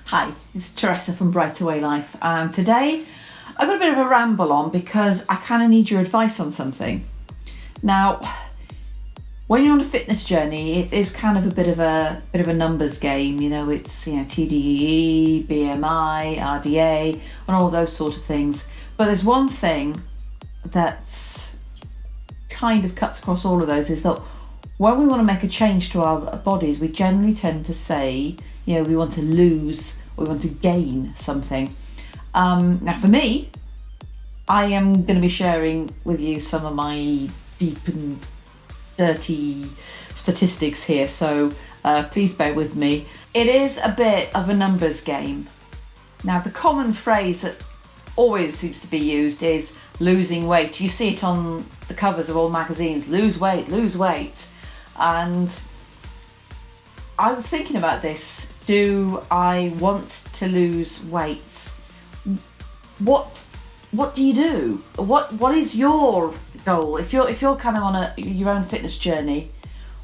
Hi, it's Teresa from Bright Away Life, and today I've got a bit of a ramble on because I kind of need your advice on something. Now, when you're on a fitness journey, it is kind of a bit of a numbers game. You know, it's TDEE, BMI, RDA, and all those sort of things. But there's one thing that's kind of cuts across all of those is that when we want to make a change to our bodies, we generally tend to say, we want to lose or we want to gain something. Now for me, I am going to be sharing with you some of my deep and dirty statistics here, so please bear with me. It is a bit of a numbers game. Now the common phrase that always seems to be used is losing weight. You see it on the covers of all magazines, lose weight, lose weight. And I was thinking about this. Do I want to lose weight? What do you do? What is your goal? If you're kind of on your own fitness journey,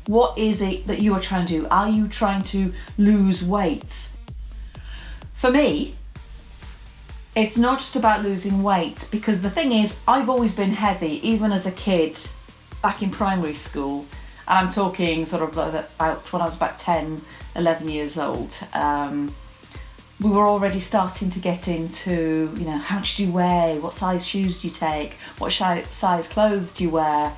what is it that you are trying to do? Are you trying to lose weight? For me, it's not just about losing weight, because the thing is, I've always been heavy, even as a kid, back in primary school. And I'm talking sort of about when I was about 10, 11 years old. We were already starting to get into, how much do you weigh? What size shoes do you take? What size clothes do you wear?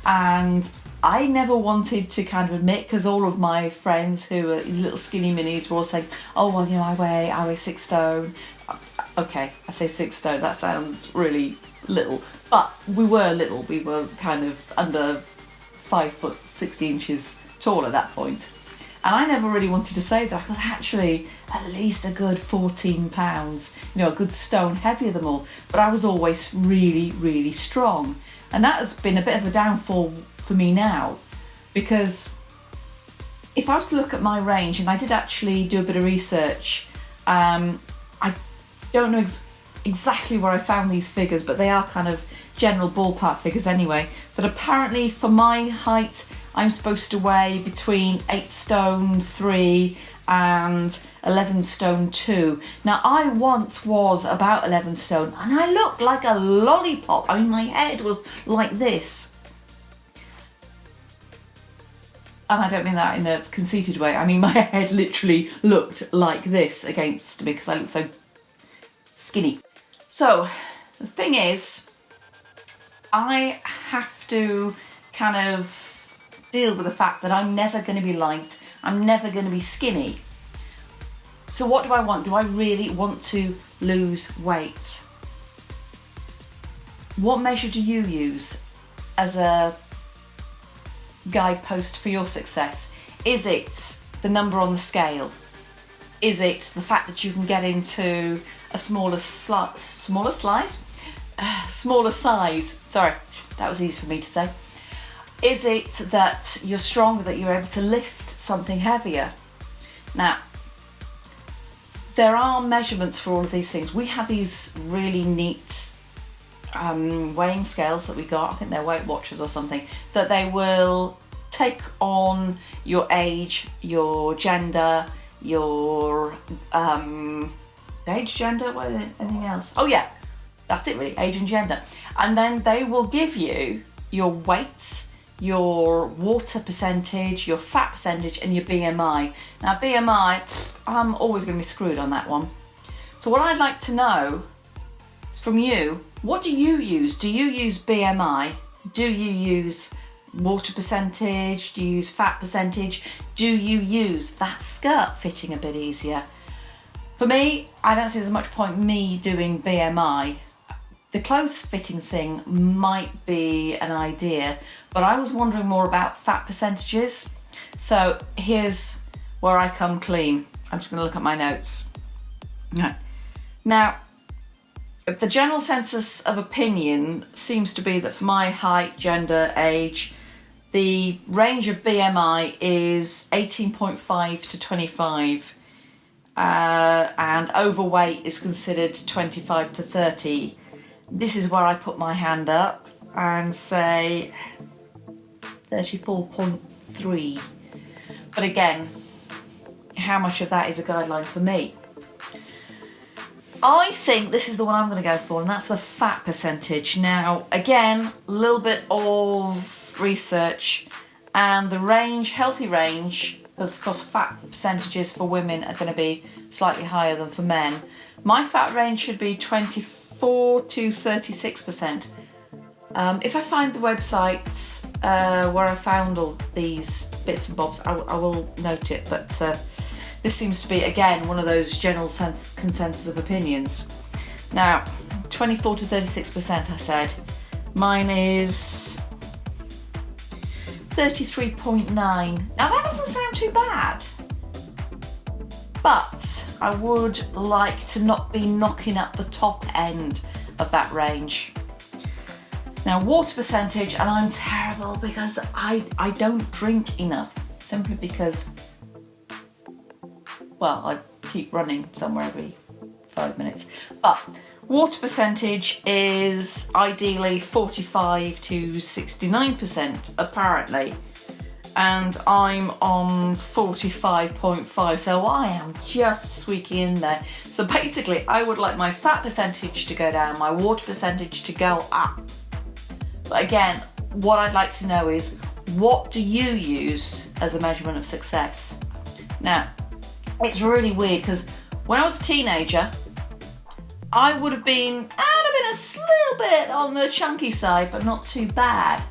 And I never wanted to kind of admit, because all of my friends who are these little skinny minis were all saying, oh, well, I weigh 6 stone. Okay, I say 6 stone, that sounds really little. But we were little, we were kind of under 5 foot 60 inches tall at that point. And I never really wanted to say that. I was actually at least a good 14 pounds, a good stone heavier than all. But I was always really, really strong. And that has been a bit of a downfall for me now, because if I was to look at my range, and I did actually do a bit of research, I don't know exactly where I found these figures, but they are kind of general ballpark figures anyway, that apparently for my height I'm supposed to weigh between 8 stone 3 and 11 stone 2. Now I once was about 11 stone and I looked like a lollipop. I mean, my head was like this. And I don't mean that in a conceited way. I mean, my head literally looked like this against me because I looked so skinny. So the thing is, I have to kind of deal with the fact that I'm never going to be light, I'm never going to be skinny. So what do I want? Do I really want to lose weight? What measure do you use as a guidepost for your success? Is it the number on the scale? Is it the fact that you can get into a smaller size? Sorry, that was easy for me to say. Is it that you're stronger, that you're able to lift something heavier? Now, there are measurements for all of these things. We have these really neat weighing scales that we got. I think they're Weight Watchers or something, that they will take on your age, your gender, your age, gender, anything else? Oh yeah, that's it really, age and gender. And then they will give you your weights, your water percentage, your fat percentage, and your BMI. Now BMI, I'm always going to be screwed on that one. So what I'd like to know is from you, what do you use? Do you use BMI? Do you use water percentage? Do you use fat percentage? Do you use that skirt fitting a bit easier? For me, I don't see there's much point me doing BMI. The clothes fitting thing might be an idea, but I was wondering more about fat percentages. So here's where I come clean. I'm just going to look at my notes. Now, the general census of opinion seems to be that for my height, gender, age, the range of BMI is 18.5 to 25. And overweight is considered 25 to 30. This is where I put my hand up and say 34.3. But again, how much of that is a guideline for me? I think this is the one I'm going to go for, and that's the fat percentage. Now, again, a little bit of research, and the range, healthy range, because of course fat percentages for women are going to be slightly higher than for men. My fat range should be 24 to 36%. If I find the websites where I found all these bits and bobs, I will note it, but this seems to be, again, one of those general consensus of opinions. Now, 24 to 36%, I said. Mine is 33.9. Now, that doesn't sound too bad, but I would like to not be knocking up the top end of that range. Now, water percentage, and I'm terrible because I don't drink enough, simply because, well, I keep running somewhere every 5 minutes. But water percentage is ideally 45 to 69%, apparently. And I'm on 45.5, so I am just squeaking in there. So basically, I would like my fat percentage to go down, my water percentage to go up. But again, what I'd like to know is, what do you use as a measurement of success? Now, it's really weird because when I was a teenager, I would have been a little bit on the chunky side, but not too bad.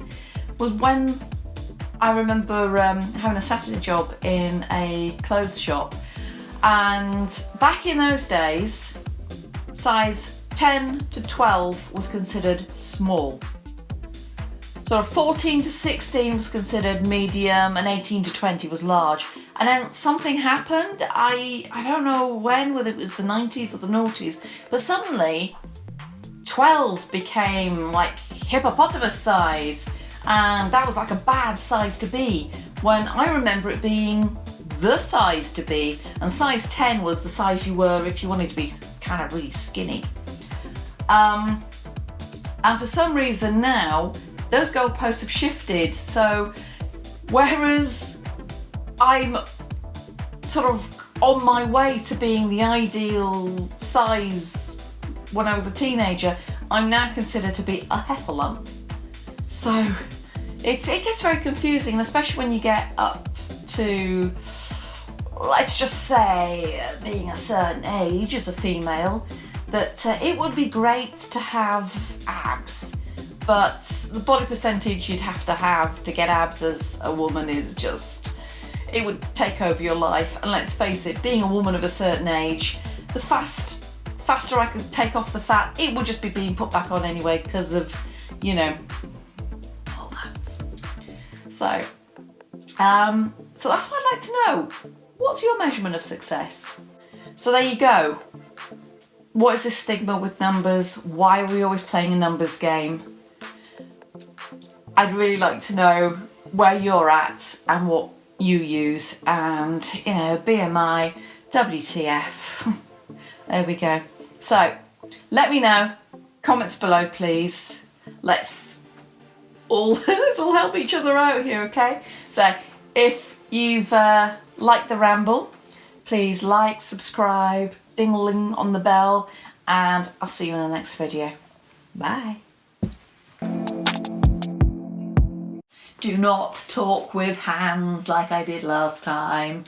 Was when I remember having a Saturday job in a clothes shop, and back in those days, size 10 to 12 was considered small. Sort of 14 to 16 was considered medium, and 18 to 20 was large. And then something happened, I don't know when, whether it was the 90s or the noughties, but suddenly 12 became like hippopotamus size, and that was like a bad size to be, when I remember it being the size to be, and size 10 was the size you were if you wanted to be kind of really skinny. And for some reason now, those goalposts have shifted, so whereas I'm sort of on my way to being the ideal size when I was a teenager, I'm now considered to be a heffalump. So it gets very confusing, especially when you get up to, let's just say, being a certain age as a female, that it would be great to have abs. But the body percentage you'd have to get abs as a woman is just, it would take over your life. And let's face it, being a woman of a certain age, the faster I could take off the fat, it would just be being put back on anyway because of, hormones. So that's what I'd like to know. What's your measurement of success? So there you go. What is this stigma with numbers? Why are we always playing a numbers game? I'd really like to know where you're at and what you use, and BMI, WTF. There we go. So let me know, comments below please. Let's all help each other out here, okay? So if you've liked the ramble, please like, subscribe, ding-a-ling on the bell, and I'll see you in the next video. Bye. Do not talk with hands like I did last time.